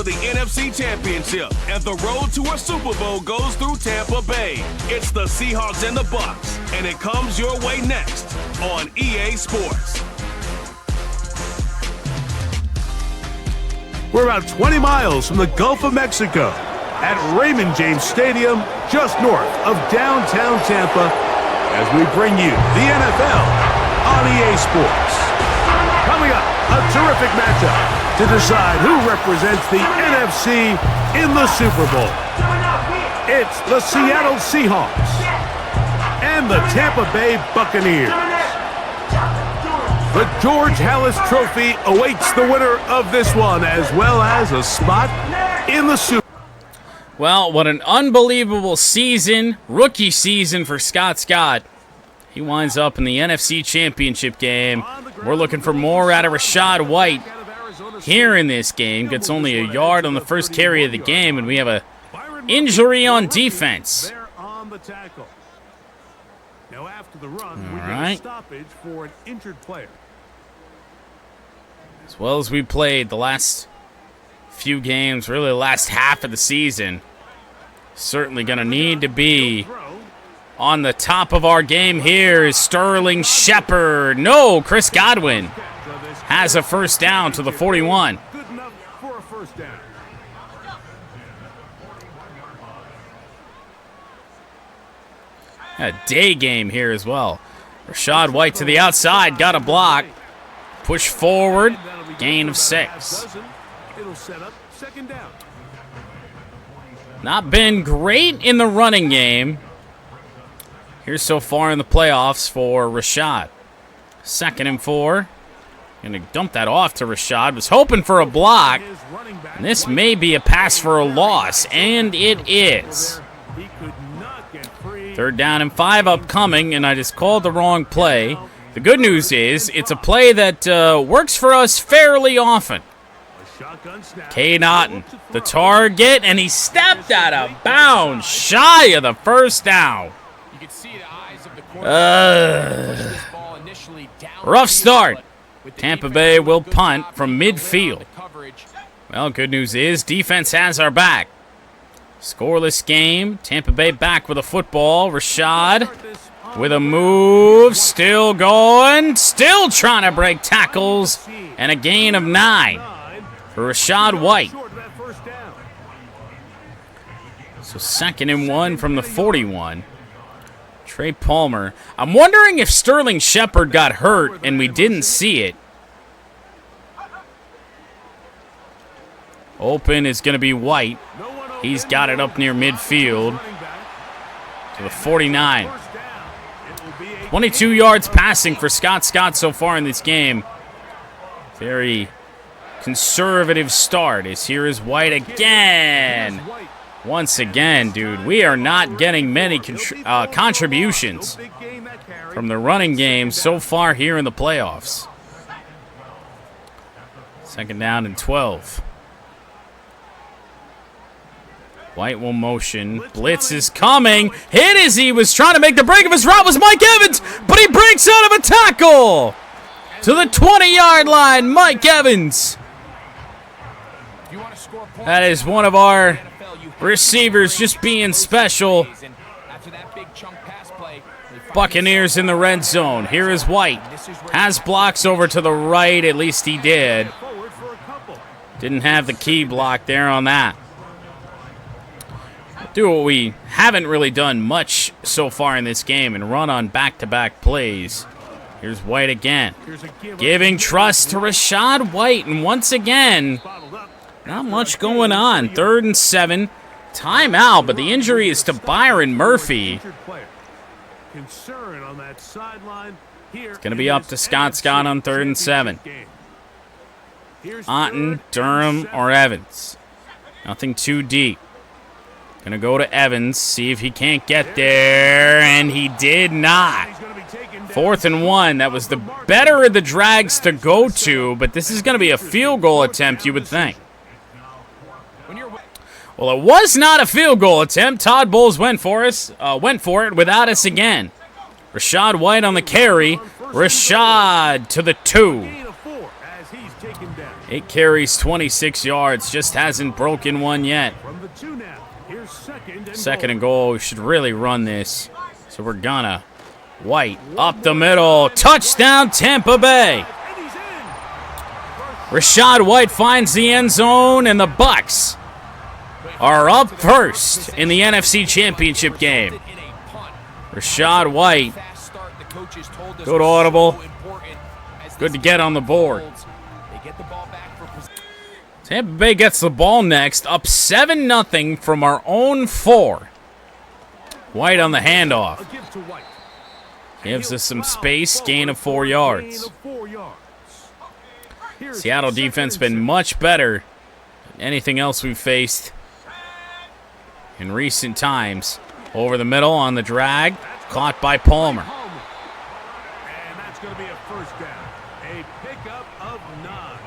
for the NFC Championship, and the road to a Super Bowl goes through Tampa Bay. It's the Seahawks and the Bucs, and it comes your way next on EA Sports. We're about 20 miles from the Gulf of Mexico at Raymond James Stadium, just north of downtown Tampa, as we bring you the NFL on EA Sports. Coming up, a terrific matchup to decide who represents the NFC in the Super Bowl. It's the Seattle Seahawks and the Tampa Bay Buccaneers. The George Halas Trophy awaits the winner of this one, as well as a spot in the Super Bowl. Well, what an unbelievable season, rookie season for Scott. He winds up in the NFC Championship game. We're looking for more out of Rachaad White here in this game. Gets only a yard on the first carry of the game, and we have a injury on defense. All right. Stoppage for an injured player. As well as we played the last few games, really the last half of the season, certainly going to need to be on the top of our game here is Sterling Shepard. No, Chris Godwin has a first down to the 41. Good enough for a first down. A day game here as well. Rachaad White to the outside, got a block. Push forward, gain of 6. It'll set up second down. Not been great in the running game here so far in the playoffs for Rachaad. 2nd and 4. Gonna dump that off to Rachaad. Was hoping for a block. And this may be a pass for a loss, and it is. He could not get free. 3rd down and 5 upcoming, and I just called the wrong play. The good news is it's a play that works for us fairly often. K. Naughton, the target, and he stepped out of bounds, shy of the first down. Rough start. Tampa Bay will punt from midfield. Well, good news is defense has our back. Scoreless game. Tampa Bay back with a football. Rachaad with a move. Still going. Still trying to break tackles. And a gain of 9 for Rachaad White. So 2nd and 1 from the 41. Trey Palmer. I'm wondering if Sterling Shepard got hurt and we didn't see it. Open is going to be White. He's got it up near midfield to the 49. 22 yards passing for Scott so far in this game. Very conservative start. Here is White again. Once again, dude, we are not getting many contributions from the running game so far here in the playoffs. 2nd down and 12. White will motion. Blitz is coming. Hit as he was trying to make the break of his route was Mike Evans, but he breaks out of a tackle to the 20-yard line. Mike Evans. That is one of our receivers just being special. Buccaneers in the red zone. Here is White. Has blocks over to the right. At least he did. Didn't have the key block there on that. Do what we haven't really done much so far in this game and run on back-to-back plays. Here's White again. Giving trust to Rachaad White. And once again, not much going on. 3rd and 7. Timeout, but the injury is to Byron Murphy. It's going to be up to Scott on 3rd and 7. Otten, Durham, or Evans. Nothing too deep. Going to go to Evans, see if he can't get there, and he did not. 4th and 1. That was the better of the drags to go to, but this is going to be a field goal attempt, you would think. Well, it was not a field goal attempt. Todd Bowles went for it without us again. Rachaad White on the carry. Rachaad to the 2. 8 carries, 26 yards. Just hasn't broken one yet. From the 2 now. Here's Second and goal. We should really run this. So we're gonna. White up the middle. Touchdown, Tampa Bay. Rachaad White finds the end zone, and the Bucs are up first in the NFC Championship game. Rachaad White. Good audible. Good to get on the board. Tampa Bay gets the ball next, up 7-0 from our own 4. White on the handoff. Gives us some space, gain of 4 yards. Seattle defense been much better than anything else we've faced in recent times. Over the middle on the drag, caught by Palmer. And that's going to be a first down. A pickup of 9.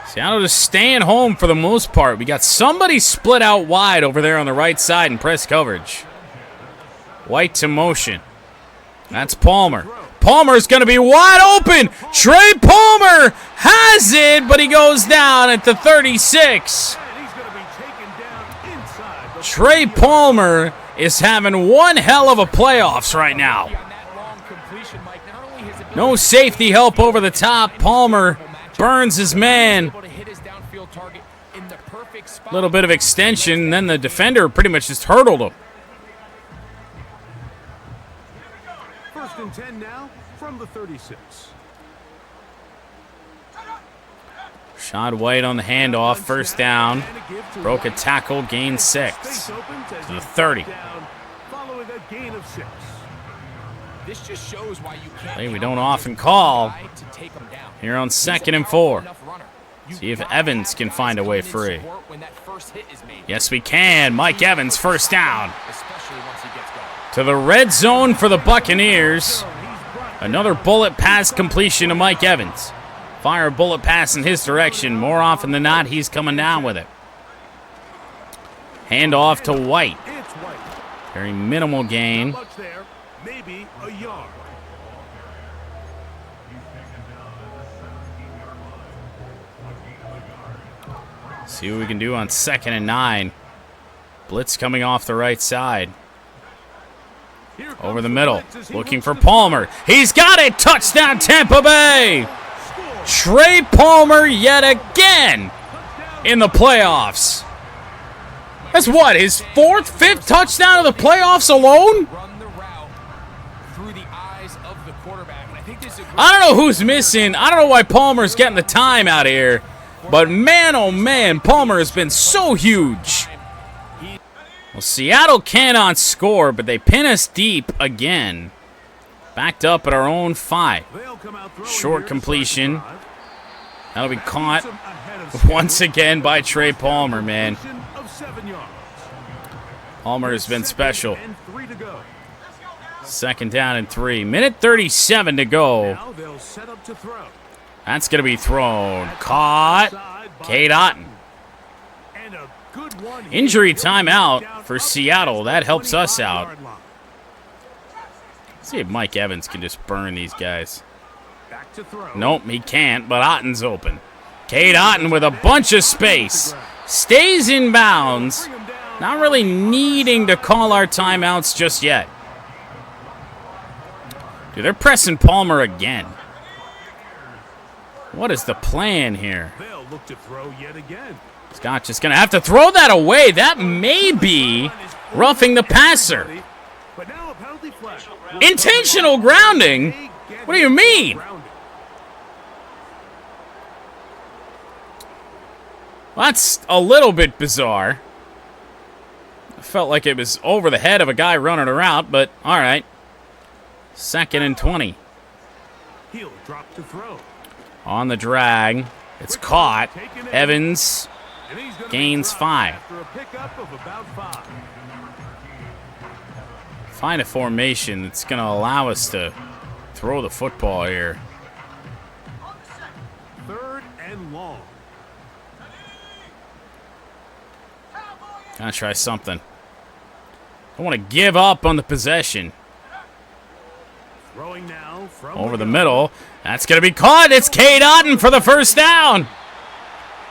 Seattle just staying home for the most part. We got somebody split out wide over there on the right side in press coverage. White to motion. That's Palmer. Palmer's going to be wide open. Trey Palmer has it, but he goes down at the 36. Trey Palmer is having one hell of a playoffs right now. No safety help over the top. Palmer burns his man. A little bit of extension, and then the defender pretty much just hurdled him. 1st and 10 now from the 36. Rachaad White on the handoff, first down. Broke a tackle, gain 6 to the 30. Following a gain of 6. This just shows why you can't. Play we don't often call here on 2nd and 4. See if Evans can find a way free. Yes, we can. Mike Evans, first down. To the red zone for the Buccaneers. Another bullet pass completion to Mike Evans. Fire a bullet pass in his direction. More often than not, he's coming down with it. Hand off to White. Very minimal gain. Maybe a yard. See what we can do on 2nd and 9. Blitz coming off the right side. Over the middle. Looking for Palmer. He's got it. Touchdown, Tampa Bay. Trey Palmer yet again in the playoffs. That's what, his 4th, 5th touchdown of the playoffs alone? I don't know who's missing. I don't know why Palmer's getting the time out here. But man, oh man, Palmer has been so huge. Well, Seattle cannot score, but they pin us deep again. Backed up at our own 5. Short completion. That'll be caught once again by Trey Palmer, man. Palmer has been special. 2nd down and 3. Minute 37 to go. That's going to be thrown. Caught. Cade Otton. Injury timeout for Seattle. That helps us out. Let's see if Mike Evans can just burn these guys. Nope, he can't, but Otton's open. Cade Otton with a bunch of space. Stays in bounds. Not really needing to call our timeouts just yet. Dude, they're pressing Palmer again. What is the plan here? They'll look to throw yet again. Scott just going to have to throw that away. That may be roughing the passer. Intentional grounding? What do you mean? Well, that's a little bit bizarre. I felt like it was over the head of a guy running a route, but all right. 2nd and 20. He'll drop to throw. On the drag. It's caught. Evans gains 5. Find a formation that's going to allow us to throw the football here. 3rd and long. Gotta try something. I want to give up on the possession. Over the middle. That's going to be caught. It's Cade Otton for the first down.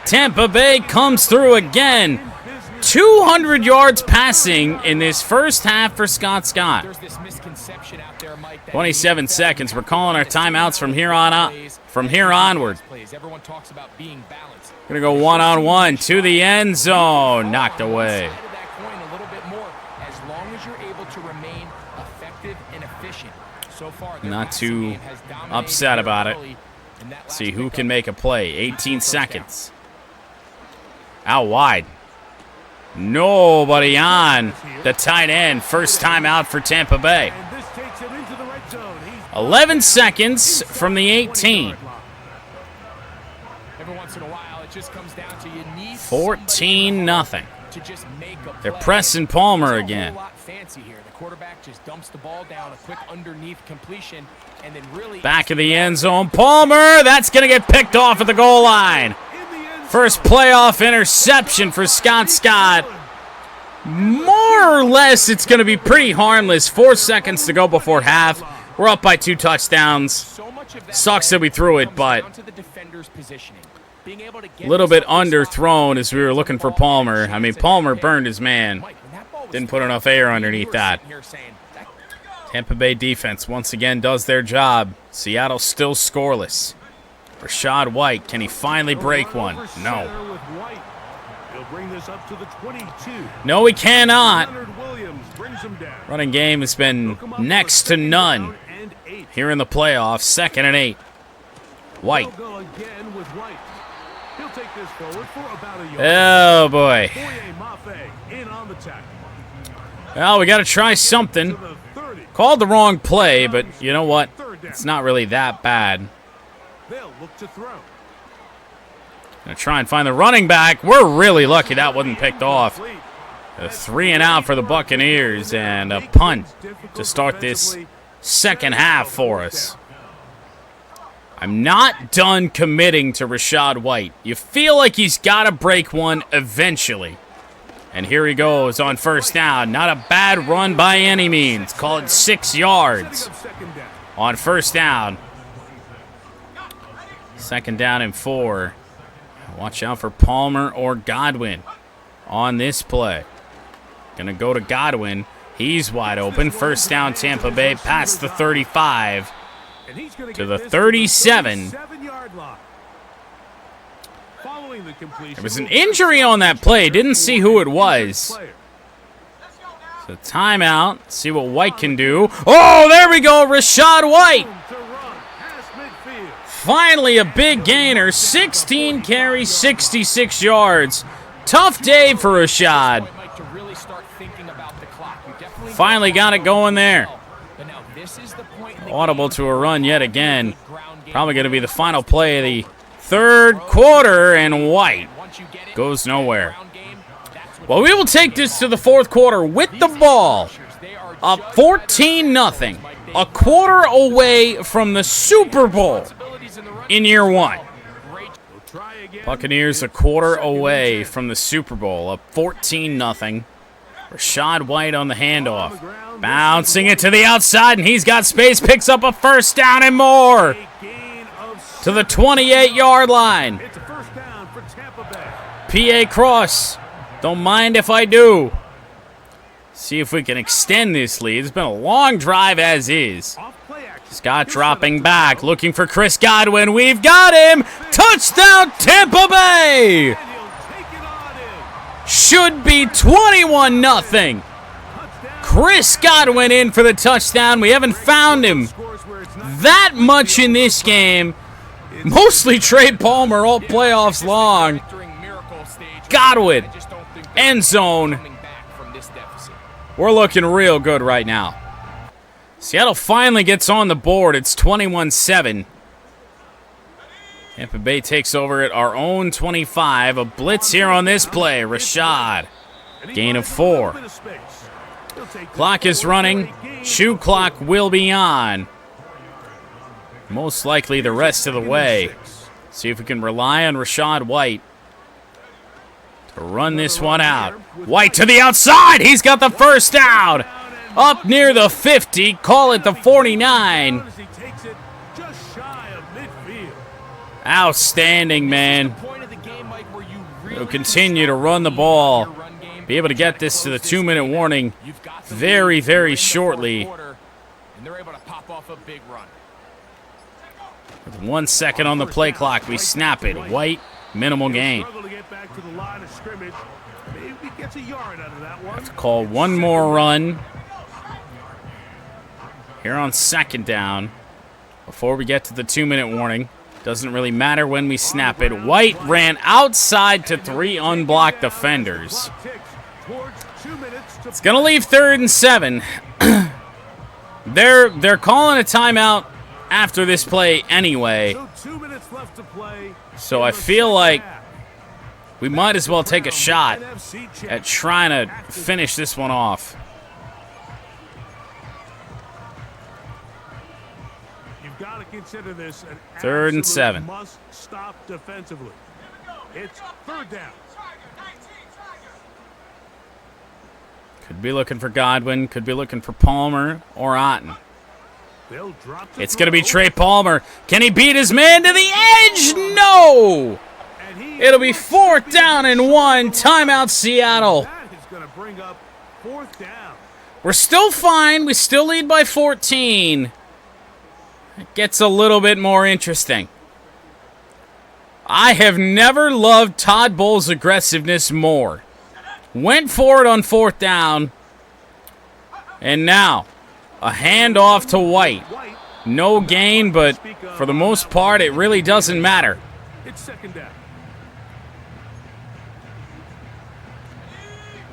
Tampa Bay comes through again. 200 yards passing in this first half for Scott. 27 seconds. We're calling our timeouts from here onward. Gonna go one-on-one to the end zone. Knocked away. Not too upset about it. See who can make a play. 18 seconds. Out wide. Nobody on the tight end. First time out for Tampa Bay. 11 seconds from the 18. 14-0. They're pressing Palmer again. Back of the end zone. Palmer, that's going to get picked off at the goal line. First playoff interception for Scott. More or less, it's going to be pretty harmless. 4 seconds to go before half. We're up by 2 touchdowns. Sucks that we threw it, but a little bit underthrown as we were looking for Palmer. I mean, Palmer burned his man. Didn't put enough air underneath that. Tampa Bay defense once again does their job. Seattle still scoreless. Rachaad White, can he finally break one? No. No, he cannot. Running game has been next to none here in the playoffs. 2nd and 8. White. Oh, boy. Well, we got to try something. Called the wrong play, but you know what? It's not really that bad. Gonna try and find the running back. We're really lucky that wasn't picked off. A 3 and out for the Buccaneers and a punt to start this second half for us. I'm not done committing to Rachaad White. You feel like he's got to break one eventually. And here he goes on first down. Not a bad run by any means. Call it 6 yards on first down. 2nd down and 4. Watch out for Palmer or Godwin on this play. Gonna go to Godwin. He's wide open. First down, Tampa Bay, past the 35 to the 37. There was an injury on that play. Didn't see who it was. So timeout. See what White can do. Oh, there we go. Rachaad White. Finally a big gainer. 16 carries, 66 yards. Tough day for Rachaad. Finally got it going there. Audible to a run yet again. Probably going to be the final play of the third quarter, and White goes nowhere. Well, we will take this to the fourth quarter with the ball. Up 14-0. A quarter away from the Super Bowl in year one. Buccaneers a quarter away from the Super Bowl. Up 14-0. Rachaad White on the handoff. Bouncing it to the outside, and he's got space. Picks up a first down and more. To the 28-yard line. PA cross. Don't mind if I do. See if we can extend this lead. It's been a long drive as is. Scott dropping back, looking for Chris Godwin. We've got him. Touchdown, Tampa Bay. Should be 21-0. Chris Godwin in for the touchdown. We haven't found him that much in this game. Mostly Trey Palmer all playoffs long. Godwin, end zone. We're looking real good right now. Seattle finally gets on the board. It's 21-7. Tampa Bay takes over at our own 25. A blitz here on this play. Rachaad. Gain of 4. Clock is running. Shoe clock will be on. Most likely the rest of the way. See if we can rely on Rachaad White to run this one out. White to the outside. He's got the first down. Up near the 50, call it the 49. Outstanding, man. He'll continue to run the ball. Be able to get this to the 2-minute warning very, very shortly. With 1 second on the play clock, we snap it. White, minimal gain. Have to call one more run here on 2nd down before we get to the 2-minute warning. Doesn't really matter when we snap it. White ran outside to 3 unblocked defenders. It's going to leave 3rd and 7. They're calling a timeout after this play anyway. So I feel like we might as well take a shot at trying to finish this one off. You've got to consider this an 3rd and 7. Must stop defensively. It's 3rd down. Could be looking for Godwin. Could be looking for Palmer or Otten. It's going to be Trey Palmer. Can he beat his man to the edge? No! It'll be 4th down and 1. Timeout, Seattle. We're still fine. We still lead by 14. It gets a little bit more interesting. I have never loved Todd Bowles' aggressiveness more. Went for it on 4th down. And now, a handoff to White. No gain, but for the most part, it really doesn't matter. It's 2nd down.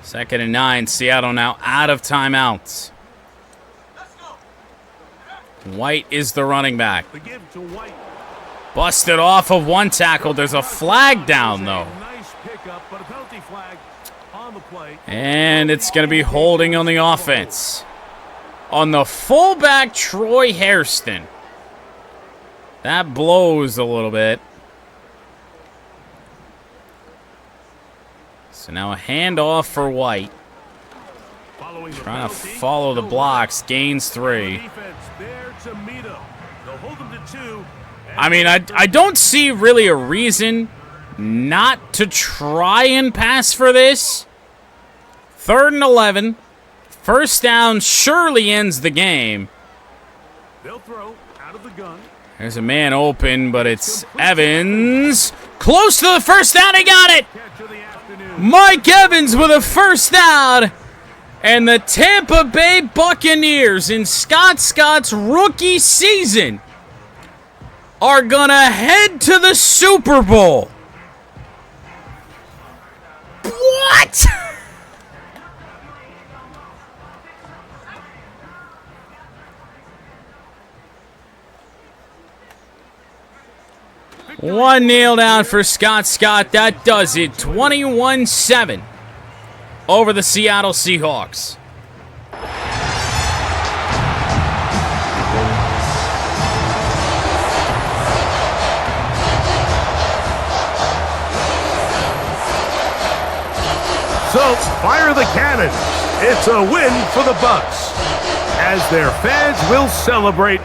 2nd and 9. Seattle now out of timeouts. White is the running back. Busted off of 1 tackle. There's a flag down, though. And it's going to be holding on the offense. On the fullback, Troy Hairston. That blows a little bit. So now a handoff for White. Trying to follow the blocks. Gains 3. I mean, I don't see really a reason not to try and pass for this. 3rd and 11. 1st down surely ends the game. They'll throw out of the gun. There's a man open, but it's Evans. Close to the 1st down. He got it. Mike Evans with a 1st down. And the Tampa Bay Buccaneers in Scott Scott's rookie season are going to head to the Super Bowl. What? One nail down for Scott Scott. That does it. 21-7 over the Seattle Seahawks. So, fire the cannons. It's a win for the Bucs, as their fans will celebrate